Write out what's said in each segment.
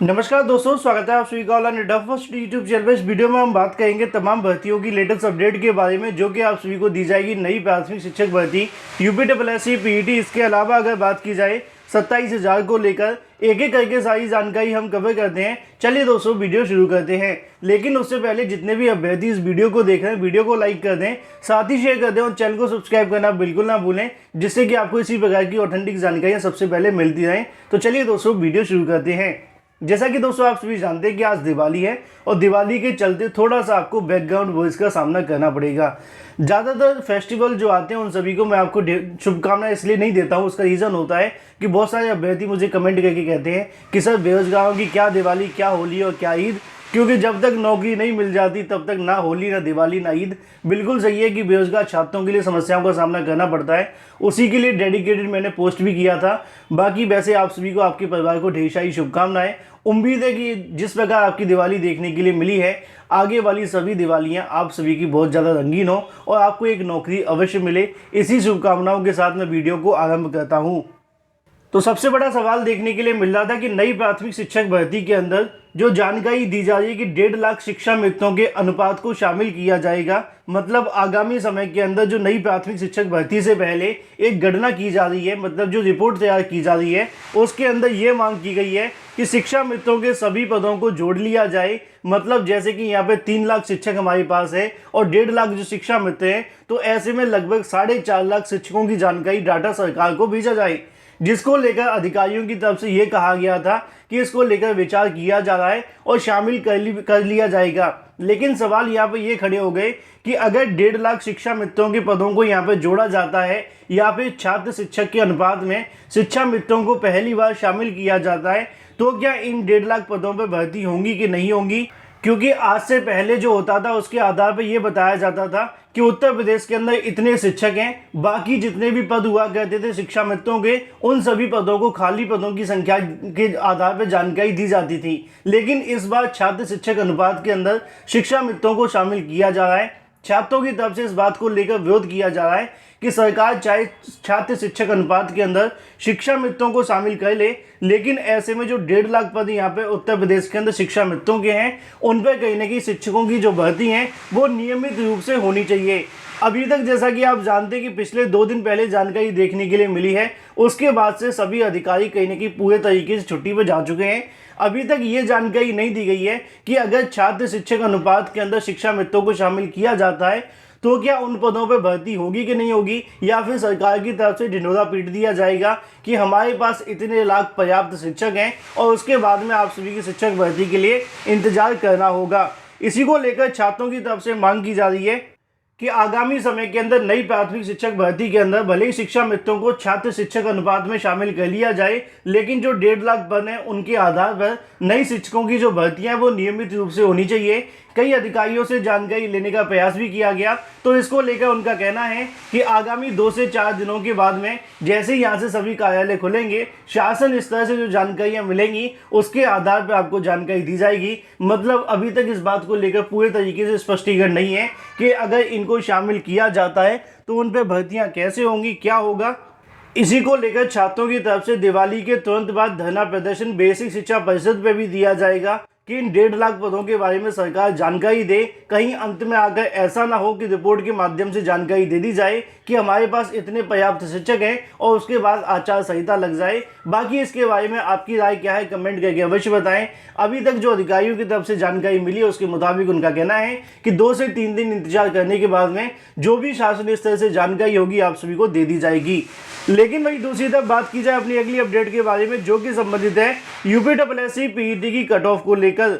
नमस्कार दोस्तों, स्वागत है आप सभी का ऑनलाइन डफ फर्स्ट यूट्यूब चैनल पर। इस वीडियो में हम बात करेंगे तमाम भर्तियों की लेटेस्ट अपडेट के बारे में, जो कि आप सभी को दी जाएगी नई प्राथमिक शिक्षक भर्ती यूपीएससी पीईटी। इसके अलावा अगर बात की जाए 27,000 को लेकर एक एक करके सारी जानकारी हम कवर करते हैं। चलिए दोस्तों, वीडियो शुरू करते हैं। लेकिन उससे पहले जितने भी अभ्यर्थी इस वीडियो को देख रहे हैं, वीडियो को लाइक कर दें, साथ ही शेयर कर दें और चैनल को सब्सक्राइब करना बिल्कुल ना भूलें, जिससे कि आपको इसी प्रकार की ऑथेंटिक जानकारियाँ सबसे पहले मिलती रहें। तो चलिए दोस्तों, वीडियो शुरू करते हैं। जैसा कि दोस्तों आप सभी जानते हैं कि आज दिवाली है और दिवाली के चलते थोड़ा सा आपको बैकग्राउंड वॉइस का सामना करना पड़ेगा। ज़्यादातर फेस्टिवल जो आते हैं उन सभी को मैं आपको शुभकामनाएं इसलिए नहीं देता हूं। उसका रीज़न होता है कि बहुत सारे अभ्यर्थी मुझे कमेंट करके कहते हैं कि सर, बेरोजगारों की क्या दिवाली, क्या होली और क्या ईद, क्योंकि जब तक नौकरी नहीं मिल जाती तब तक ना होली, ना दिवाली, ना ईद। बिल्कुल सही है कि बेरोजगार छात्रों के लिए समस्याओं का सामना करना पड़ता है। उसी के लिए डेडिकेटेड मैंने पोस्ट भी किया था। बाकी वैसे आप सभी को, आपके परिवार को ढेर सारी शुभकामनाएं। उम्मीद है कि जिस प्रकार आपकी दिवाली देखने के लिए मिली है, आगे वाली सभी दिवालियां आप सभी की बहुत ज़्यादा रंगीन हो और आपको एक नौकरी अवश्य मिले। इसी शुभकामनाओं के साथ मैं वीडियो को आरंभ करता हूं। तो सबसे बड़ा सवाल देखने के लिए मिल रहा था कि नई प्राथमिक शिक्षक भर्ती के अंदर जो जानकारी दी जा रही है कि 1.5 लाख शिक्षा मित्रों के अनुपात को शामिल किया जाएगा। मतलब आगामी समय के अंदर जो नई प्राथमिक शिक्षक भर्ती से पहले एक गणना की जा रही है, मतलब जो रिपोर्ट तैयार की जा रही है, उसके अंदर ये मांग की गई है कि शिक्षा मित्रों के सभी पदों को जोड़ लिया जाए। मतलब जैसे कि यहाँ पे 3 लाख शिक्षक हमारे पास है और 1.5 लाख जो शिक्षा मित्र हैं, तो ऐसे में लगभग 4.5 लाख शिक्षकों की जानकारी डाटा सरकार को भेजा जाए, जिसको लेकर अधिकारियों की तरफ से ये कहा गया था कि इसको लेकर विचार किया जा रहा है और शामिल कर लिया जाएगा। लेकिन सवाल यहाँ पे ये खड़े हो गए कि अगर 1.5 लाख शिक्षा मित्रों के पदों को यहाँ पे जोड़ा जाता है या फिर छात्र शिक्षक के अनुपात में शिक्षा मित्रों को पहली बार शामिल किया जाता है, तो क्या इन 1.5 लाख पदों पर भर्ती होंगी कि नहीं होंगी? क्योंकि आज से पहले जो होता था उसके आधार पर यह बताया जाता था कि उत्तर प्रदेश के अंदर इतने शिक्षक हैं, बाकी जितने भी पद हुआ करते थे शिक्षा मित्रों के, उन सभी पदों को खाली पदों की संख्या के आधार पर जानकारी दी जाती थी। लेकिन इस बार छात्र शिक्षक अनुपात के अंदर शिक्षा मित्रों को शामिल किया जा रहा है। छात्रों की तरफ से इस बात को लेकर विरोध किया जा रहा है कि सरकार चाहे छात्र शिक्षक अनुपात के अंदर शिक्षा मित्रों को शामिल कर ले, लेकिन ऐसे में जो 1.5 लाख पद यहाँ पे उत्तर प्रदेश के अंदर शिक्षा मित्रों के हैं, उन पर कहीं ना कहीं शिक्षकों की जो भर्ती है वो नियमित रूप से होनी चाहिए। अभी तक जैसा कि आप जानते हैं कि पिछले 2 दिन पहले जानकारी देखने के लिए मिली है, उसके बाद से सभी अधिकारी कहीं ना कहीं पूरे तरीके से छुट्टी पर जा चुके हैं। अभी तक ये जानकारी नहीं दी गई है कि अगर छात्र शिक्षक अनुपात के अंदर शिक्षा मित्रों को शामिल किया जाता है तो क्या उन पदों पर भर्ती होगी कि नहीं होगी, या फिर सरकार की तरफ से ढिंढोरा पीट दिया जाएगा कि हमारे पास इतने लाख पर्याप्त शिक्षक हैं और उसके बाद में आप सभी की शिक्षक भर्ती के लिए इंतजार करना होगा। इसी को लेकर छात्रों की तरफ से मांग की जा रही है कि आगामी समय के अंदर नई प्राथमिक शिक्षक भर्ती के अंदर भले ही शिक्षा मित्रों को छात्र शिक्षक अनुपात में शामिल कर लिया जाए, लेकिन जो 1.5 लाख पद हैं उनके आधार पर नई शिक्षकों की जो भर्तियां वो नियमित रूप से होनी चाहिए। कई अधिकारियों से जानकारी लेने का प्रयास भी किया गया, तो इसको लेकर उनका कहना है कि आगामी 2 से 4 दिनों के बाद में जैसे ही यहाँ से सभी कार्यालय खुलेंगे, शासन स्तर से जो जानकारियाँ मिलेंगी उसके आधार पर आपको जानकारी दी जाएगी। मतलब अभी तक इस बात को लेकर पूरे तरीके से स्पष्टीकरण नहीं है कि अगर इनको शामिल किया जाता है तो उन पर भर्तियाँ कैसे होंगी, क्या होगा। इसी को लेकर छात्रों की तरफ से दिवाली के तुरंत बाद धरना प्रदर्शन बेसिक शिक्षा परिषद पे भी दिया जाएगा कि इन 1.5 लाख पदों के बारे में सरकार जानकारी दे। कहीं अंत में आकर ऐसा ना हो कि रिपोर्ट के माध्यम से जानकारी दे दी जाए कि हमारे पास इतने पर्याप्त शिक्षक हैं और उसके बाद आचार संहिता लग जाए। बाकी इसके बारे में आपकी राय क्या है, कमेंट करके अवश्य बताएं। अभी तक जो अधिकारियों की तरफ से जानकारी मिली है उसके मुताबिक उनका कहना है कि 2 से 3 दिन इंतजार करने के बाद में जो भी शासन स्तर से जानकारी होगी आप सभी को दे दी जाएगी। लेकिन वही दूसरी तरफ बात की जाए अपनी अगली अपडेट के बारे में, जो कि संबंधित है यूपीएससी पीईटी की कट ऑफ को लेकर।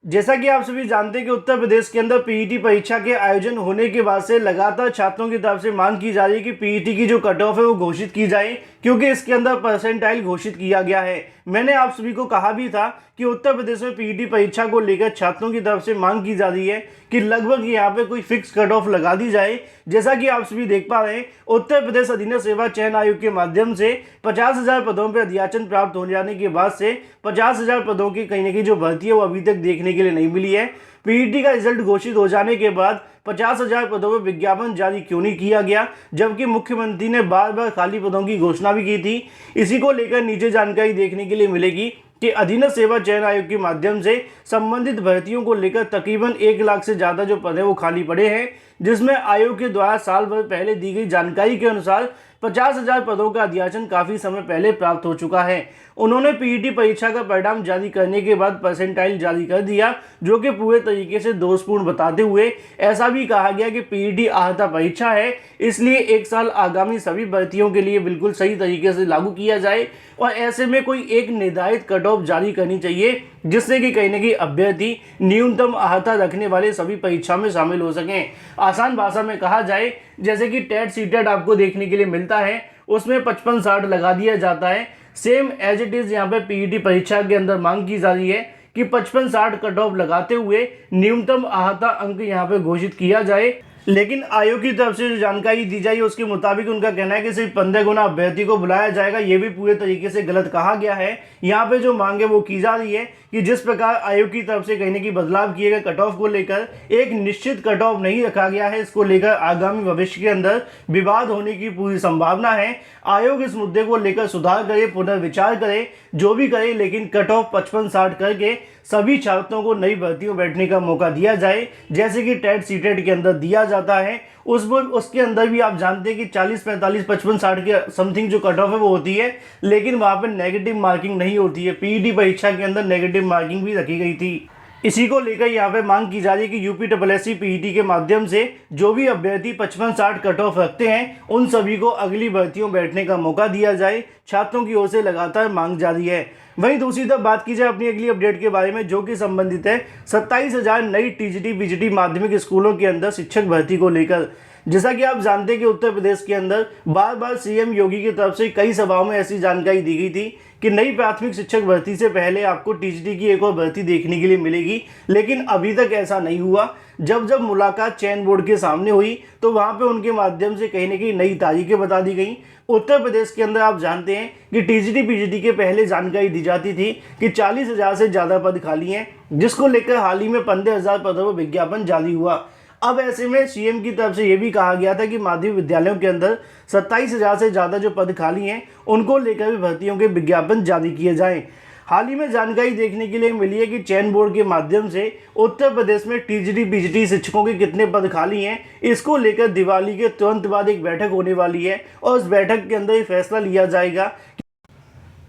जैसा कि आप सभी जानते हैं कि उत्तर प्रदेश के अंदर पीईटी परीक्षा के आयोजन होने के बाद से लगातार छात्रों की तरफ से मांग की जा रही है कि पीईटी की जो कट ऑफ है वो घोषित की जाए, क्योंकि इसके अंदर परसेंटाइल घोषित किया गया है। मैंने आप सभी को कहा भी था कि उत्तर प्रदेश में पीईटी परीक्षा को लेकर छात्रों की तरफ से मांग की जा रही है कि लगभग यहाँ पे कोई फिक्स कट ऑफ लगा दी जाए। जैसा कि आप सभी देख पा रहे हैं, उत्तर प्रदेश अधीनस्थ सेवा चयन आयोग के माध्यम से 50,000 पदों पर अध्याचन प्राप्त हो जाने के बाद से 50,000 पदों की कहीं ना कहीं जो भर्ती है वो अभी तक देखने के लिए नहीं मिली है। पीईटी का रिजल्ट घोषित हो जाने के बाद 50,000 पदों पर विज्ञापन जारी क्यों नहीं किया गया, जबकि मुख्यमंत्री ने बार बार खाली पदों की घोषणा भी की थी। इसी को लेकर नीचे जानकारी देखने के लिए मिलेगी कि अधीनस्थ सेवा चयन आयोग के माध्यम से संबंधित भर्तियों को लेकर तकरीबन 1 लाख से ज़्यादा जो पद है वो खाली पड़े हैं, जिसमें आयोग के द्वारा साल भर पहले दी गई जानकारी के अनुसार 50,000 पदों का अध्याचन काफ़ी समय पहले प्राप्त हो चुका है। उन्होंने पीईटी परीक्षा का परिणाम जारी करने के बाद परसेंटाइल जारी कर दिया, जो कि पूरे तरीके से दोषपूर्ण बताते हुए ऐसा भी कहा गया कि पीईटी आहता परीक्षा है, इसलिए 1 साल आगामी सभी भर्तियों के लिए बिल्कुल सही तरीके से लागू किया जाए और ऐसे में कोई एक निर्धारित कट ऑफ जारी करनी चाहिए, जिससे कि कहीं न कहीं अभ्यर्थी न्यूनतम आहता रखने वाले सभी परीक्षा में शामिल हो सकें। आसान भाषा में कहा जाए, जैसे कि टेट सीटेट आपको देखने के लिए मिलता है, उसमें 55-60 लगा दिया जाता है। सेम एज इट इज़ यहाँ पे पीईटी परीक्षा के अंदर मांग की जा रही है कि 55-60 कट ऑफ लगाते हुए न्यूनतम आहता अंक यहाँ पे घोषित किया जाए। लेकिन आयोग की तरफ से जो जानकारी दी जाए उसके मुताबिक उनका कहना है कि सिर्फ 15 गुना अभ्यर्थी को बुलाया जाएगा, ये भी पूरे तरीके से गलत कहा गया है। यहाँ पे जो मांग है वो की जा रही है कि जिस प्रकार आयोग की तरफ से कहीं न कहीं बदलाव किए गए कट ऑफ को लेकर एक निश्चित कट ऑफ नहीं रखा गया है, इसको लेकर आगामी भविष्य के अंदर विवाद होने की पूरी संभावना है। आयोग इस मुद्दे को लेकर सुधार करे, पुनर्विचार करे, जो भी करे, लेकिन कट ऑफ 55-60 करके सभी छात्रों को नई भर्तियों बैठने का मौका दिया जाए, जैसे कि टेट सीटेट के अंदर दिया जाता है। उसके अंदर भी आप जानते हैं कि 40, 45, 55, 60 के समथिंग जो कट ऑफ है वो होती है, लेकिन वहाँ पर नेगेटिव मार्किंग नहीं होती है। पीईटी परीक्षा के अंदर नेगेटिव मार्किंग भी रखी गई थी। इसी को लेकर यहाँ पे मांग की जा रही है कि यूपीएससी पीईटी के माध्यम से जो भी अभ्यर्थी 55-60 कट ऑफ रखते हैं, उन सभी को अगली भर्तियों बैठने का मौका दिया जाए। छात्रों की ओर से लगातार मांग जारी है। वहीं दूसरी तरफ बात की जाए अपनी अगली अपडेट के बारे में, जो कि संबंधित है 27,000 नई टीजीटी पीजीटी माध्यमिक स्कूलों के अंदर शिक्षक भर्ती को लेकर। जैसा कि आप जानते हैं कि उत्तर प्रदेश के अंदर बार बार सीएम योगी की तरफ से कई सभाओं में ऐसी जानकारी दी गई थी कि नई प्राथमिक शिक्षक भर्ती से पहले आपको टीजीटी की एक और भर्ती देखने के लिए मिलेगी, लेकिन अभी तक ऐसा नहीं हुआ। जब जब मुलाकात चयन बोर्ड के सामने हुई तो वहाँ पे उनके माध्यम से कहीं न कहीं नई तारीखें बता दी गई। उत्तर प्रदेश के अंदर आप जानते हैं कि टीजीटी पीजीटी के पहले जानकारी दी जाती थी कि 40,000 से ज़्यादा पद खाली हैं, जिसको लेकर हाल ही में 15,000 पदों पर विज्ञापन जारी हुआ। अब ऐसे में सीएम की तरफ से ये भी कहा गया था कि माध्यमिक विद्यालयों के अंदर 27,000 से ज़्यादा जो पद खाली हैं, उनको लेकर भी भर्तियों के विज्ञापन जारी किए जाएं। हाल ही में जानकारी देखने के लिए मिली है कि चयन बोर्ड के माध्यम से उत्तर प्रदेश में टीजीटी पीजीटी शिक्षकों के कितने पद खाली हैं, इसको लेकर दिवाली के तुरंत बाद एक बैठक होने वाली है और उस बैठक के अंदर ये फैसला लिया जाएगा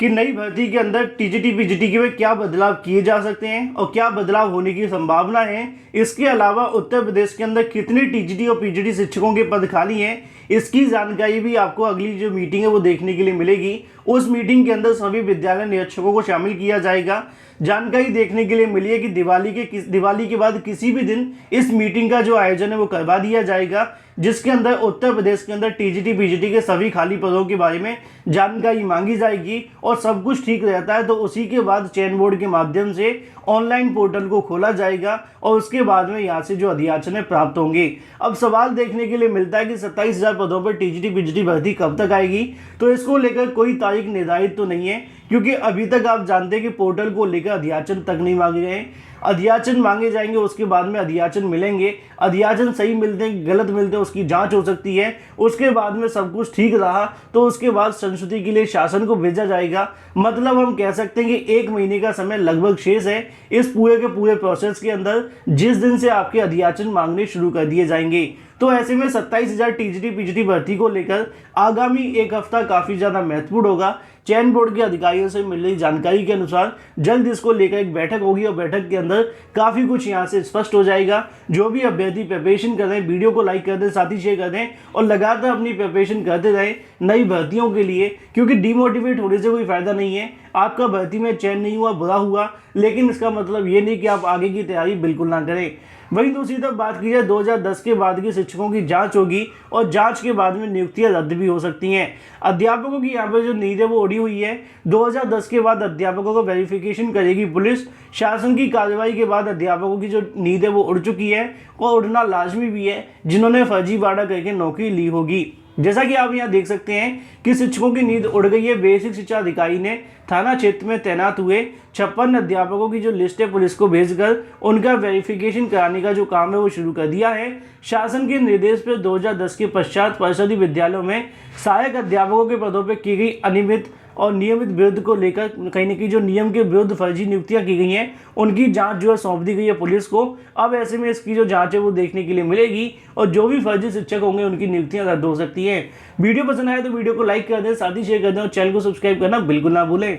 कि नई भर्ती के अंदर टीजीटी पीजीटी के में क्या बदलाव किए जा सकते हैं और क्या बदलाव होने की संभावना है। इसके अलावा उत्तर प्रदेश के अंदर कितने टीजीटी और पीजीटी शिक्षकों के पद खाली हैं, इसकी जानकारी भी आपको अगली जो मीटिंग है वो देखने के लिए मिलेगी। उस मीटिंग के अंदर सभी विद्यालय निरीक्षकों को शामिल किया जाएगा। जानकारी देखने के लिए मिली है कि दिवाली के बाद किसी भी दिन इस मीटिंग का जो आयोजन है वो करवा दिया जाएगा, जिसके अंदर उत्तर प्रदेश के अंदर टीजीटी पीजीटी के सभी खाली पदों के बारे में जानकारी मांगी जाएगी और सब कुछ ठीक रहता है तो उसी के बाद चयन बोर्ड के माध्यम से ऑनलाइन पोर्टल को खोला जाएगा और उसके बाद में यहाँ से जो अध्याचन प्राप्त होंगे। अब सवाल देखने के लिए मिलता है कि 27,000 पदों पर टीजीटी पीजीटी भर्ती कब तक आएगी, तो इसको लेकर कोई तारीख निर्धारित तो नहीं है, क्योंकि अभी तक आप जानते हैं कि पोर्टल को लेकर अध्याचन तक नहीं मांगे गए। अध्याचन मांगे जाएंगे, उसके बाद में अध्याचन मिलेंगे। अध्याचन सही मिलते हैं, गलत मिलते हैं, उसकी जांच हो सकती है। उसके बाद में सब कुछ ठीक रहा तो उसके बाद संस्तुति के लिए शासन को भेजा जाएगा। मतलब हम कह सकते हैं कि 1 महीने का समय लगभग शेष है इस पूरे के पूरे प्रोसेस के अंदर, जिस दिन से आपके अध्याचन मांगने शुरू कर दिए जाएंगे। तो ऐसे में 27,000 टीजीटी पीजीटी भर्ती को लेकर आगामी 1 हफ्ता काफ़ी ज़्यादा महत्वपूर्ण होगा। चयन बोर्ड के अधिकारियों से मिल रही जानकारी के अनुसार जल्द इसको लेकर एक बैठक होगी और बैठक के अंदर काफ़ी कुछ यहाँ से स्पष्ट हो जाएगा। जो भी अभ्यर्थी प्रिपरेशन कर रहे हैं, वीडियो को लाइक कर दें, साथ ही शेयर कर दें और लगातार अपनी प्रिपरेशन करते रहें नई भर्तियों के लिए, क्योंकि डिमोटिवेट होने से कोई फ़ायदा नहीं है। आपका भर्ती में चयन नहीं हुआ, बुरा हुआ, लेकिन इसका मतलब ये नहीं कि आप आगे की तैयारी बिल्कुल ना करें। वहीं दूसरी तरफ बात की जाए 2010 के बाद के शिक्षकों की जांच होगी और जांच के बाद में नियुक्तियां रद्द भी हो सकती हैं। अध्यापकों की यहाँ पर जो नींद है वो उड़ी हुई है। 2010 के बाद अध्यापकों को वेरिफिकेशन करेगी पुलिस। शासन की कार्रवाई के बाद अध्यापकों की जो नींद है वो उड़ चुकी है और उड़ना लाजमी भी है, जिन्होंने फर्जीवाड़ा करके नौकरी ली होगी। जैसा कि आप यहाँ देख सकते हैं कि शिक्षकों की नींद उड़ गई है। बेसिक शिक्षा अधिकारी ने थाना क्षेत्र में तैनात हुए 56 अध्यापकों की जो लिस्ट है पुलिस को भेजकर उनका वेरिफिकेशन कराने का जो काम है वो शुरू कर दिया है। शासन के निर्देश पर 2010 के पश्चात परिषदीय विद्यालयों में सहायक अध्यापकों के पदों पर की गई अनियमित और नियमित विरुद्ध को लेकर कहीं ना कहीं जो नियम के विरुद्ध फर्जी नियुक्तियां की गई हैं उनकी जांच जो है सौंप दी गई है पुलिस को। अब ऐसे में इसकी जो जांच है वो देखने के लिए मिलेगी और जो भी फर्जी शिक्षक होंगे उनकी नियुक्तियां रद्द हो सकती हैं। वीडियो पसंद आए तो वीडियो को लाइक कर दें, साथ ही शेयर कर दें और चैनल को सब्सक्राइब करना बिल्कुल ना भूलें।